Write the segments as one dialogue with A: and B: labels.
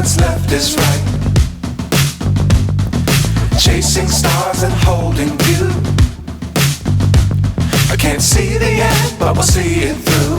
A: what's left is right. Chasing stars and holding you. I can't see the end, but we'll see it through.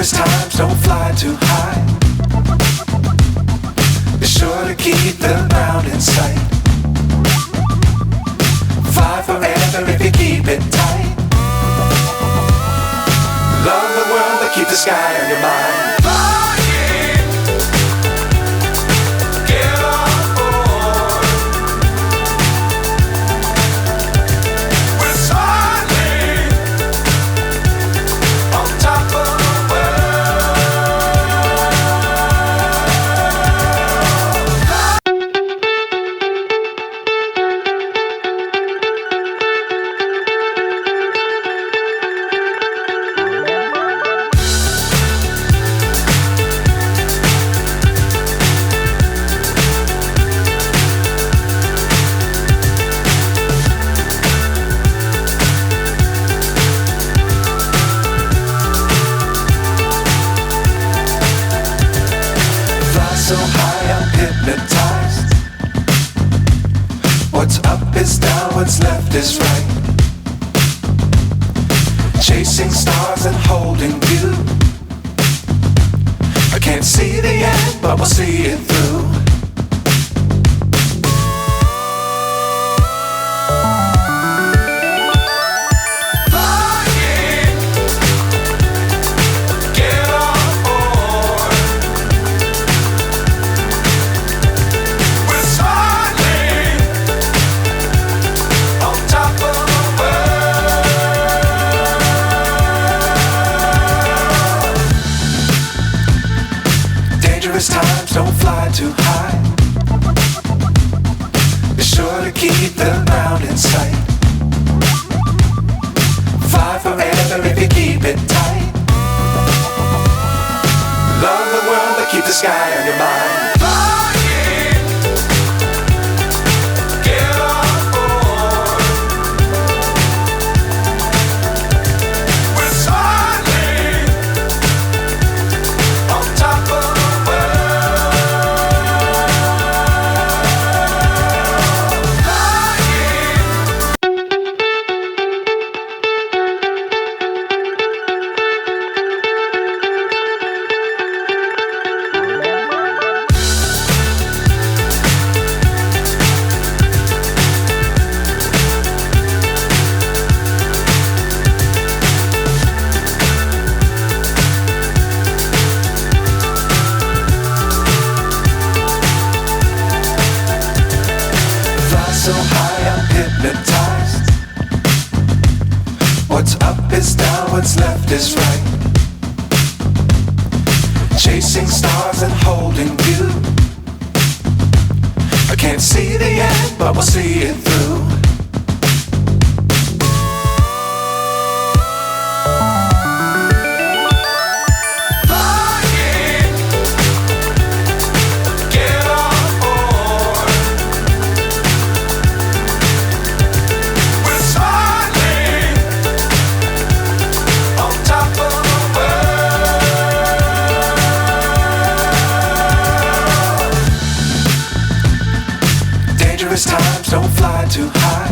A: Times don't fly too high. Be sure to keep the ground in sight. Fly forever if you keep it tight. Love the world but keep the sky on your mind. So high I'm hypnotized. What's up is down, what's left is right. Chasing stars and holding you. I can't see the end, but we'll see it through. Times don't fly too high. Be sure to keep the ground in sight. Fly forever if you keep it tight. Love the world but keep the sky on your mind. So high I'm hypnotized. What's up is down, what's left is right. Chasing stars and holding you. I can't see the end, but we'll see it through. Times don't fly too high.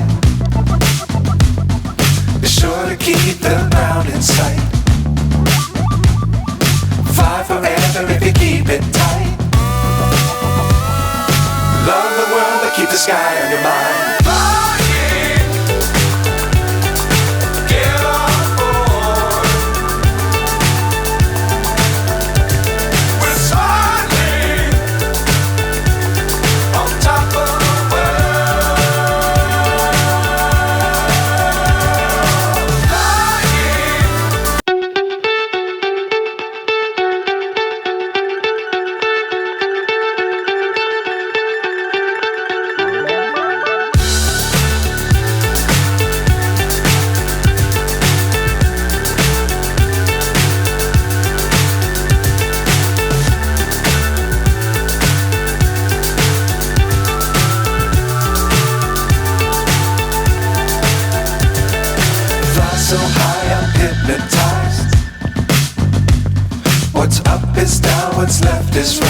A: Be sure to keep the ground in sight. Fly forever if you keep it tight. Love the world but keep the sky on your mind.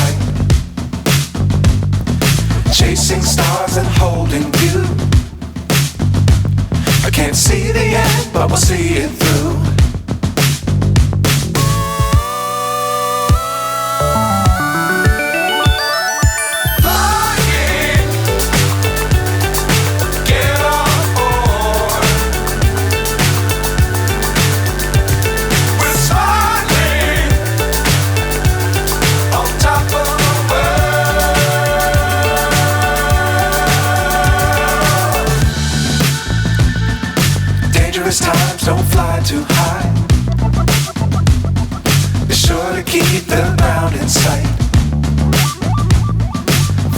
A: right. Chasing stars and holding you. I can't see the end, but we'll see it through. Times don't fly too high. Be sure to keep the ground in sight.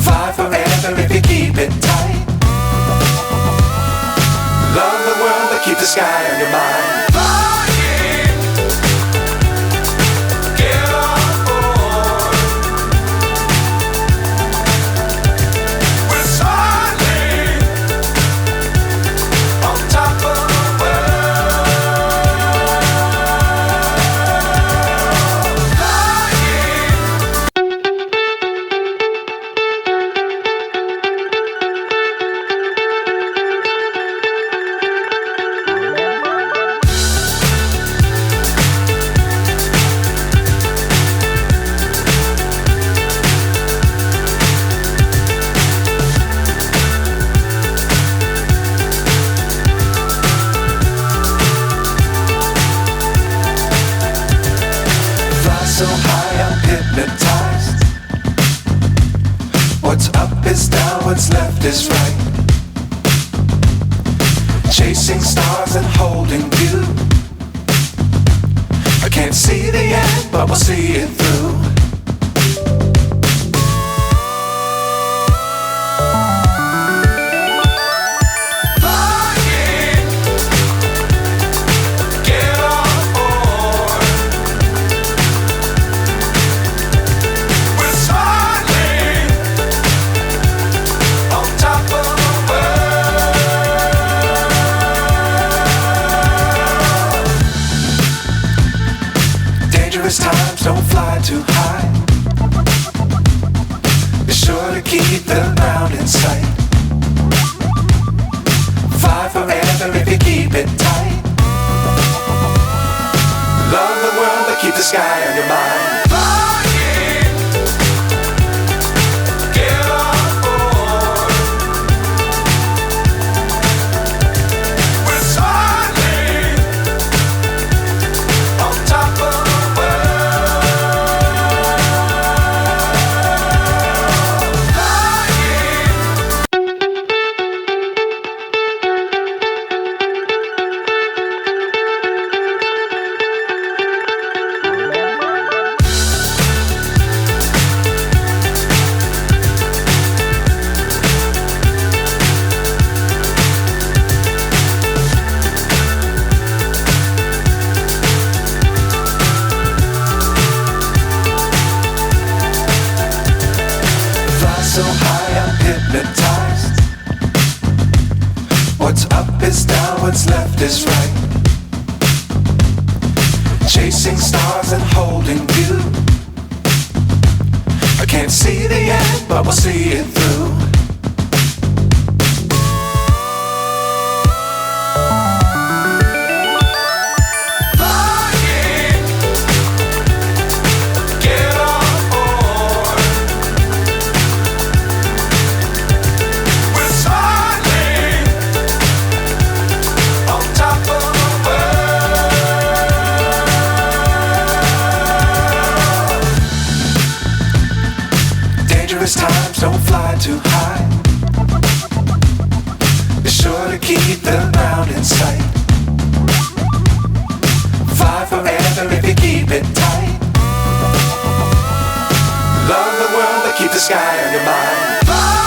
A: Fly forever if you keep it tight. Love the world but keep the sky on your mind. So high I'm hypnotized. What's up is down, what's left is right. Chasing stars and holding you. I can't see the end, but we'll see it through. Times don't fly too high. Be sure to keep the ground in sight. Fly forever if you keep it tight. Love the world but keep the sky on your mind. So high I'm hypnotized. What's up is down, what's left is right. Chasing stars and holding you. I can't see the end, but we'll see it through. Times don't fly too high. Be sure to keep the ground in sight. Fly forever if you keep it tight. Love the world but keep the sky on your mind.